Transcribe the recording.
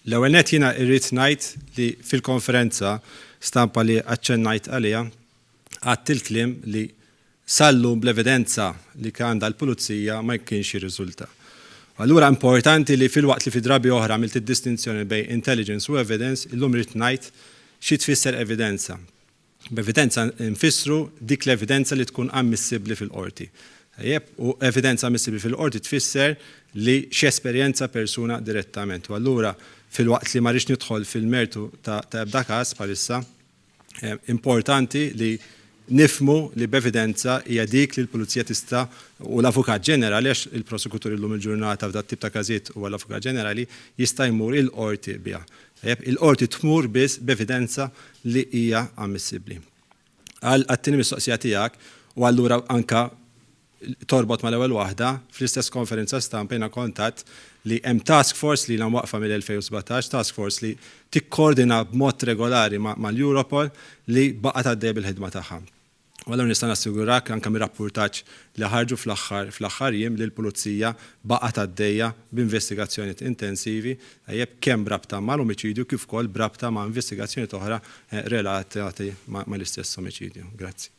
L-ewwel nett jiena irrid ngħid li fil-konferenza stampa li aċċennajt għaliha għadt il-kliem li sallu bl-evidenza li għandha l-pulizija ma kienx jirriżulta. Allura importanti li fil-waqt li fi drabi oħra għamilt id-distinzjoni bejn intelligence u evidence, illum rrid ngħid xi tfisser evidenza. B'evidenza nfissru dik l-evidenza li tkun ammissibbli fil-qorti. U evidenza ammissibbli fil-qorti tfisser li x'esperjenza persuna direttament. U allura fil-waqt li ma rridx nidħol fil-mertu ta' ebda każ bħalissa, importanti li nifmu li b'evidenza hija dik li l-Pulizija tista' u l-Avukat Ġenerali għax il-prosekutur illum il-ġurnata f'dat tip ta' każijiet huwa l-Avukat Ġenerali jista' jmur il-qorti biha. Il-qorti tmur biss b'evidenza li hija ammissibbli. Għat-tieni mistoqsija tiegħek u allura anka torbot mal-ewwel waħda fl-istess konferenza stampa jiena kontatt li hemm task force li waqfa mill-2017, task force li tikkoordina b'mod regolari mal-Europol li baqgħet għaddej bil-ħidma tagħha. U allura nista' nassigurak anke mir-rapportaġġ li ħarġu fl-aħħar jiem li l-Pulizija baqgħet għaddejja b'investigazzjonijiet intensivi kemm brabta mal-omiċidju kif ukoll brabta ma' investigazzjonijiet oħra relatati mal-istess omiċidju. Grazzi.